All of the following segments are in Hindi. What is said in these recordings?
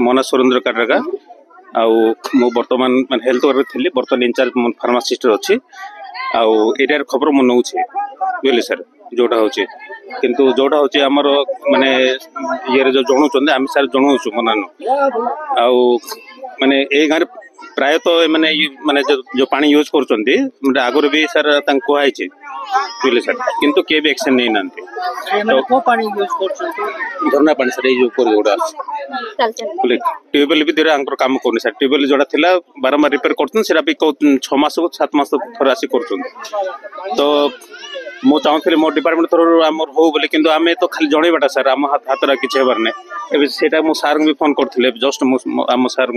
मो ना सुरेंद्र काटरगा मु बर्तमान हेल्थ वर्कर थी बर्तमान इंचार्ज फार्मासिस्ट अच्छी एरिया खबर मु नौ बुझे सर जोटा हूँ किंतु जोटा हूँ आमर माने ये जो जनाऊँ आम सार जनाऊँ मन माने ए गाँव प्रायतः माने माने जो पानी यूज कर आगुरी भी सर कहुई बुझे सर किंतु किए भी एक्शन नहीं ना झरना पानी सर जोड़ा ट्यूबवेल भी धीरे काम कर सर ट्यूबवेल जोड़ा थी बारंबार रिपेयर कर भी 6 मास 7 मास थोड़ा आसी कर तो मु चाहूली मो डिपार्टमेंट थ्रू आमर हो बोले कि आम तो खाली जनइबाटा सर आम हाथ किसी हेबार नहीं से मो सार भी फोन करते जस्ट आम सार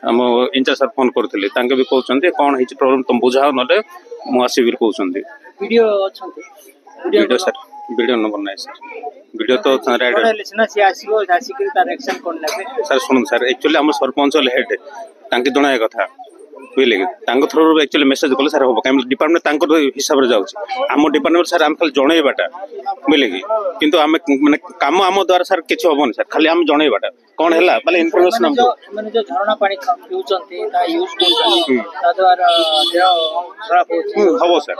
आम इंचार्ज सर फोन करते भी कहते कौन है प्रोब्लेम तुम बुझाओ ना मुझे कहते वीडियो सर वीडियो नंबर ना सर वीडियो तो सर शुणु सर एक्चुअली आम सरपंच हेड जनाया कथा बुझे कि थ्रू एक्चुअली मेसेज कले सर हम कहीं डिपार्टमेंट हिसाब से जाऊँ आम डिपार्टमेंट सर आम खाली जनइबाटा बुझे कि किंतु आम माने काम आम द्वारा सर किसी हेनी सर खाली आम जनइबाटा कौन है माने इनफॉरमेशन हमको माने जो झरना पानी पिउचंती ता यूज करछन ता द्वारा देह खराब हो सर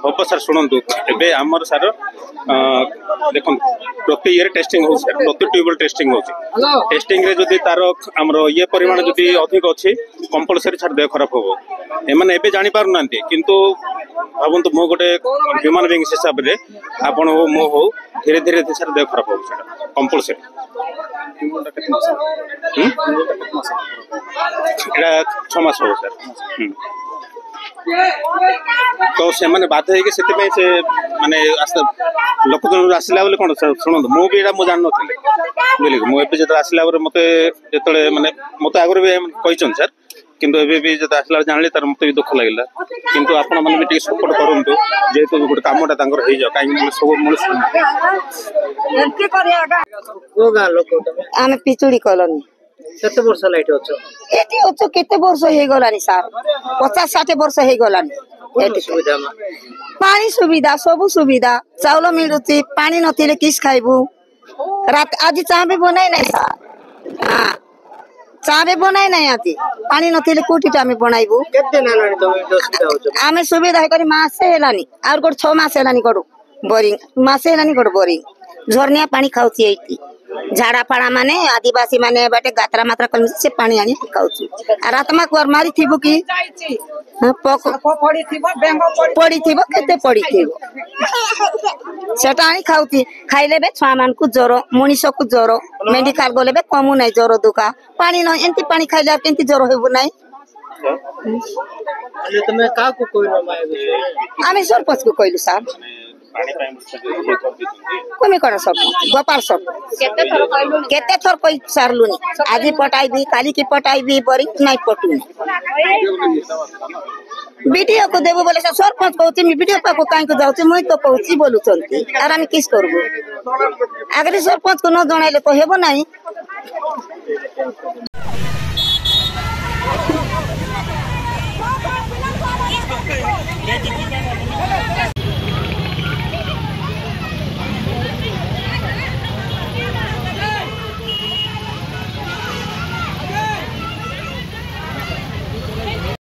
हम सर शुणु एबे आमर सर देखो प्रति ईयर टेस्टिंग हो सर प्रति ट्यूबवेल टेस्टिंग हो टेस्टिंग रे जदी तार हमर ये परिमाण जदी अधिक अछि कंपलसरी सर देह खराब हो एमाने एबे जानि पारु नांती किंतु भावंतु मो गोटे ह्यूमन बीइंग हिसाब रे आपण हो मो हो धीरे धीरे सर देह खराब हो सर कंपलसरी एटा 6 मास हो सर तो से माने बाध्य है कि से माने लोक जन आसला बोले कौन शुणु मुझे जान नी बुझे मुझे जो आसला मत जो माने मत आगुरी भी कहन सर किंतु एबे भी जो आसला जान तार मत भी दुख लगे किंतु आपण मैंने भी सपोर्ट करूँ जेहेतु गोटे कमटा कहीं सब आम पिचुड़ी कॉलोनी केते वर्ष लाइट अच्छो एटी अच्छो केते वर्ष हे गलानी सर 50-60 वर्ष हे गलानी एटी सुविधा पानी सुविधा सब सुविधा चाउल मिलुची पानी नथिले किस खाइबू रात आज चा भी बनाई नहीं सर हां चा भी बनाई नहीं आती पानी नथिले कोठी आमे बनाइबू केते नालानी तमे सुविधा होचो आमे सुविधा करी मासे हेलानी और गोट 6 मास हेलानी करू बोरिंग मासे हेलानी गोट बोरिंग झरनिया पानी खाउची एटी झाड़ा पाड़ा माने आदिवासी माने बाटे गात्रा मात्रा कल से पानी आनी खाउची आ रातमा कुआर मारी थिबु की पड़ी थिबो केते पड़ी थिबो सेटा आनी खाउची खाइले बे छुआ मान को ज्वर मनीष को ज्वर मेडिकल गले बे कमु नै ज्वर दुका पानी न एंती पानी खाइला केंती ज्वर हेबु नै अले तमे का को कोइलो माय आमी सरपंच को कोइलु सर कमी कर सब गोपाल सब केते थर कोई सारलुनी आज पटाइबी काली की पटाइबी बोरिंग नहीं पटुनी वीडियो को देबो बोले सरपंच कहउची मी वीडियो पाको काई को जाउची मुई तो कहउची बोलुचंती आर हम किस करबो अगर सरपंच को न जणाइले तो हेबो नाही